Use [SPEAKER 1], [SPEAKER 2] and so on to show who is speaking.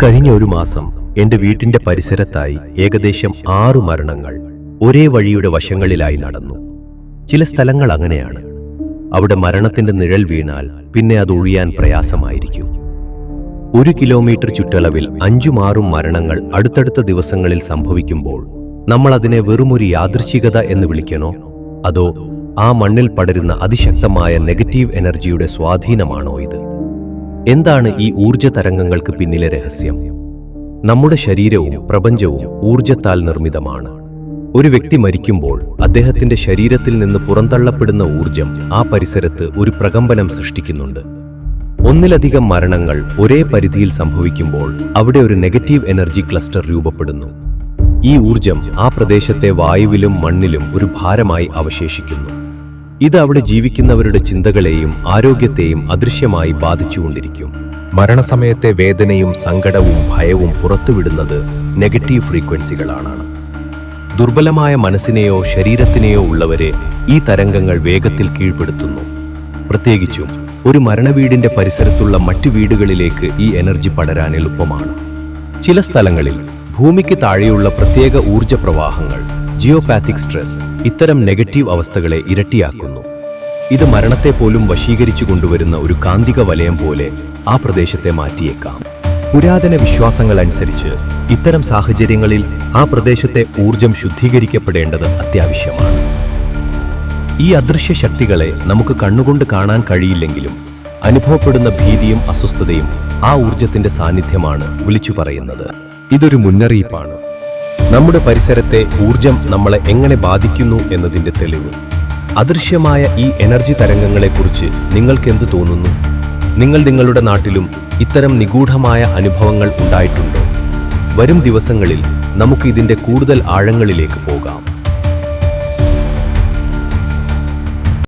[SPEAKER 1] കഴിഞ്ഞ ഒരു മാസം എന്റെ വീട്ടിന്റെ പരിസരത്തായി ഏകദേശം 6 മരണങ്ങൾ ഒരേ വഴിയുടെ വശങ്ങളിലായി നടന്നു. ചില സ്ഥലങ്ങൾ അങ്ങനെയാണ്. അവിടെ മരണത്തിന്റെ നിഴൽ വീണാൽ പിന്നെ അത് ഒഴിയാൻ പ്രയാസമായിരിക്കും. 1 കിലോമീറ്റർ ചുറ്റളവിൽ 5-6 മരണങ്ങൾ അടുത്തടുത്ത ദിവസങ്ങളിൽ സംഭവിക്കുമ്പോൾ നമ്മൾ അതിനെ വെറുമൊരു യാദൃച്ഛികത എന്ന് വിളിക്കണോ, അതോ ആ മണ്ണിൽ പടരുന്ന അതിശക്തമായ നെഗറ്റീവ് എനർജിയുടെ സ്വാധീനമാണോ ഇത്? എന്താണ് ഈ ഊർജ തരംഗങ്ങൾക്ക് പിന്നിലെ രഹസ്യം? നമ്മുടെ ശരീരവും പ്രപഞ്ചവും ഊർജത്താൽ നിർമ്മിതമാണ്. ഒരു വ്യക്തി മരിക്കുമ്പോൾ അദ്ദേഹത്തിന്റെ ശരീരത്തിൽ നിന്ന് പുറന്തള്ളപ്പെടുന്ന ഊർജം ആ പരിസരത്ത് ഒരു പ്രകമ്പനം സൃഷ്ടിക്കുന്നുണ്ട്. ഒന്നിലധികം മരണങ്ങൾ ഒരേ പരിധിയിൽ സംഭവിക്കുമ്പോൾ അവിടെ ഒരു നെഗറ്റീവ് എനർജി ക്ലസ്റ്റർ രൂപപ്പെടുന്നു. ഈ ഊർജം ആ പ്രദേശത്തെ വായുവിലും മണ്ണിലും ഒരു ഭാരമായി അവശേഷിക്കുന്നു. ഇത് അവിടെ ജീവിക്കുന്നവരുടെ ചിന്തകളെയും ആരോഗ്യത്തെയും അദൃശ്യമായി ബാധിച്ചുകൊണ്ടിരിക്കും. മരണസമയത്തെ വേദനയും സങ്കടവും ഭയവും പുറത്തുവിടുന്നത് നെഗറ്റീവ് ഫ്രീക്വൻസികളാണ്. ദുർബലമായ മനസ്സിനെയോ ശരീരത്തിനെയോ ഉള്ളവരെ ഈ തരംഗങ്ങൾ വേഗത്തിൽ കീഴ്പ്പെടുത്തുന്നു. പ്രത്യേകിച്ചും ഒരു മരണവീടിന്റെ പരിസരത്തുള്ള മറ്റു വീടുകളിലേക്ക് ഈ എനർജി പടരാൻ എളുപ്പമാണ്. ചില സ്ഥലങ്ങളിൽ ഭൂമിക്ക് താഴെയുള്ള പ്രത്യേക ഊർജ പ്രവാഹങ്ങൾ, ജിയോപാത്തിക് സ്ട്രെസ്, ഇത്തരം നെഗറ്റീവ് അവസ്ഥകളെ ഇരട്ടിയാക്കുന്നു. ഇത് മരണത്തെ പോലും വശീകരിച്ചു കൊണ്ടുവരുന്ന ഒരു കാന്തിക വലയം പോലെ ആ പ്രദേശത്തെ മാറ്റിയേക്കാം. പുരാതന വിശ്വാസങ്ങൾ അനുസരിച്ച് ഇത്തരം സാഹചര്യങ്ങളിൽ ആ പ്രദേശത്തെ ഊർജം ശുദ്ധീകരിക്കപ്പെടേണ്ടത് അത്യാവശ്യമാണ്. ഈ അദൃശ്യ ശക്തികളെ നമുക്ക് കണ്ണുകൊണ്ട് കാണാൻ കഴിയില്ലെങ്കിലും അനുഭവപ്പെടുന്ന ഭീതിയും അസ്വസ്ഥതയും ആ ഊർജത്തിന്റെ സാന്നിധ്യമാണ് വിളിച്ചു പറയുന്നത്. ഇതൊരു മുന്നറിയിപ്പാണ്. നമ്മുടെ പരിസരത്തെ ഊർജം നമ്മളെ എങ്ങനെ ബാധിക്കുന്നു എന്നതിന്റെ തെളിവ്. അദൃശ്യമായ ഈ എനർജി തരംഗങ്ങളെക്കുറിച്ച് നിങ്ങൾക്ക് എന്ത് തോന്നുന്നു? നിങ്ങളുടെ നാട്ടിലും ഇത്തരം നിഗൂഢമായ അനുഭവങ്ങൾ ഉണ്ടായിട്ടുണ്ടോ? വരും ദിവസങ്ങളിൽ നമുക്ക് ഇതിന്റെ കൂടുതൽ ആഴങ്ങളിലേക്ക് പോകാം.